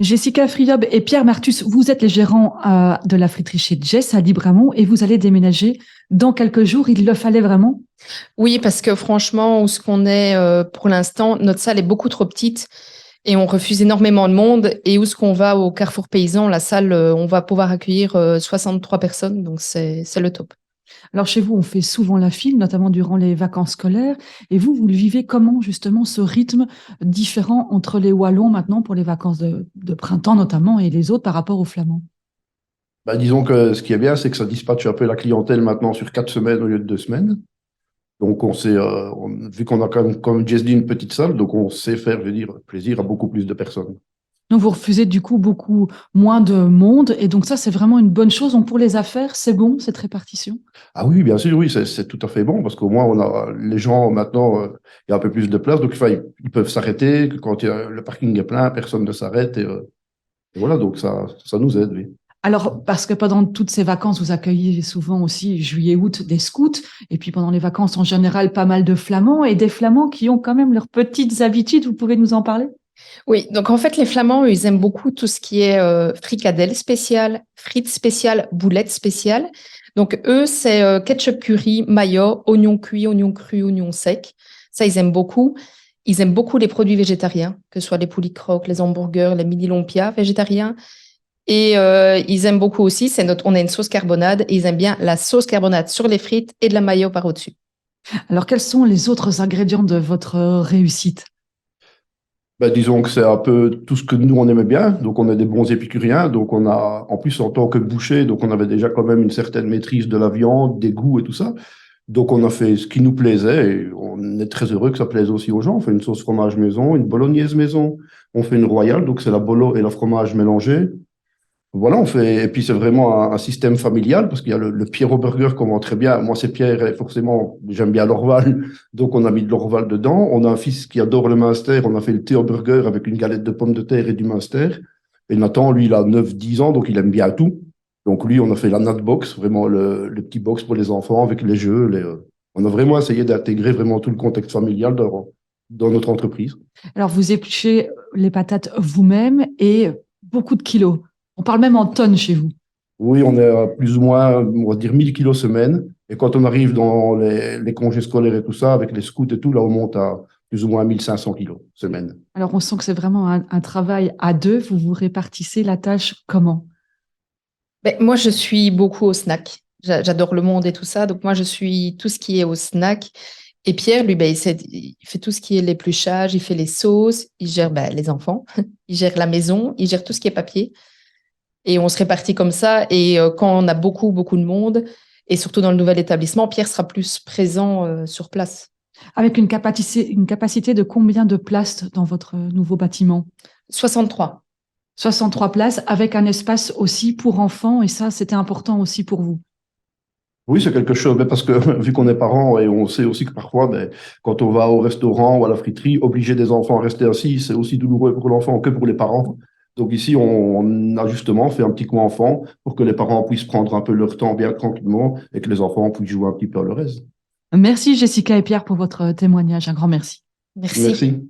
Jessica Friob et Pierre Martus, vous êtes les gérants de la friterie chez Jess à Libramont et vous allez déménager dans quelques jours. Il le fallait vraiment. Oui, parce que franchement, où ce qu'on est pour l'instant, notre salle est beaucoup trop petite et on refuse énormément de monde. Et où ce qu'on va au Carrefour Paysan, la salle, on va pouvoir accueillir 63 personnes, donc c'est le top. Alors chez vous, on fait souvent la file, notamment durant les vacances scolaires. Et vous, vous le vivez comment justement ce rythme différent entre les Wallons maintenant pour les vacances de printemps notamment et les autres par rapport aux Flamands? Bah, disons que ce qui est bien, c'est que ça dispatche un peu la clientèle maintenant sur 4 semaines au lieu de 2 semaines. Donc, vu qu'on a quand même, comme Jess dit, une petite salle, donc on sait faire, je veux dire, plaisir à beaucoup plus de personnes. Donc vous refusez du coup beaucoup moins de monde et donc ça c'est vraiment une bonne chose. Donc pour les affaires, c'est bon cette répartition. Ah oui, bien sûr, oui, c'est tout à fait bon, parce qu'au moins, on a les gens maintenant, il y a un peu plus de place, donc enfin, ils peuvent s'arrêter. Quand le parking est plein, personne ne s'arrête. Et voilà, donc ça nous aide, oui. Alors, parce que pendant toutes ces vacances, vous accueillez souvent aussi juillet-août des scouts, et puis pendant les vacances en général, pas mal de flamands, et des flamands qui ont quand même leurs petites habitudes. Vous pouvez nous en parler? Oui, donc en fait, les Flamands, eux, ils aiment beaucoup tout ce qui est fricadelle spéciale, frites spéciales, boulettes spéciales. Donc eux, c'est ketchup curry, mayo, oignons cuits, oignons crus, oignons secs. Ça, ils aiment beaucoup. Ils aiment beaucoup les produits végétariens, que ce soit les poulies croques, les hamburgers, les mini lumpia végétariens. Et ils aiment beaucoup aussi, on a une sauce carbonade, et ils aiment bien la sauce carbonade sur les frites et de la mayo par au-dessus. Alors, quels sont les autres ingrédients de votre réussite? Ben, disons que c'est un peu tout ce que nous, on aimait bien. Donc, on est des bons épicuriens. Donc, on a, en plus, en tant que boucher, donc on avait déjà quand même une certaine maîtrise de la viande, des goûts et tout ça. Donc, on a fait ce qui nous plaisait et on est très heureux que ça plaise aussi aux gens. On fait une sauce fromage maison, une bolognaise maison. On fait une royale, donc c'est la bolo et le fromage mélangés. Voilà, on fait, et puis c'est vraiment un système familial parce qu'il y a le Pierrot Burger qu'on vend très bien. Moi, c'est Pierre, et forcément, j'aime bien l'Orval, donc on a mis de l'Orval dedans. On a un fils qui adore le Munster, on a fait le Théo Burger avec une galette de pommes de terre et du Munster. Et Nathan, lui, il a 9 10 ans, donc il aime bien tout. Donc lui, on a fait la Nut Box, vraiment le petit box pour les enfants avec les jeux. On a vraiment essayé d'intégrer vraiment tout le contexte familial dans notre entreprise. Alors, vous épluchez les patates vous-même et beaucoup de kilos. On parle même en tonnes chez vous. Oui, on est à plus ou moins, on va dire 1000 kilos semaine. Et quand on arrive dans les congés scolaires et tout ça, avec les scouts et tout, là, on monte à plus ou moins 1500 kilos semaine. Alors, on sent que c'est vraiment un travail à deux. Vous vous répartissez la tâche comment? Ben, moi, je suis beaucoup au snack. J'adore le monde et tout ça. Donc, moi, je suis tout ce qui est au snack. Et Pierre, lui, ben, il fait tout ce qui est l'épluchage, il fait les sauces, il gère ben, les enfants, il gère la maison, il gère tout ce qui est papier. Et on se répartit comme ça. Et quand on a beaucoup, beaucoup de monde, et surtout dans le nouvel établissement, Pierre sera plus présent sur place. Avec une capacité de combien de places dans votre nouveau bâtiment? 63. 63 places avec un espace aussi pour enfants et ça, c'était important aussi pour vous. Oui, c'est quelque chose, mais parce que vu qu'on est parents et on sait aussi que parfois, ben, quand on va au restaurant ou à la friterie, obliger des enfants à rester assis, c'est aussi douloureux pour l'enfant que pour les parents. Donc ici, on a justement fait un petit coin enfant pour que les parents puissent prendre un peu leur temps bien tranquillement et que les enfants puissent jouer un petit peu à leur aise. Merci Jessica et Pierre pour votre témoignage. Un grand merci. Merci. Merci.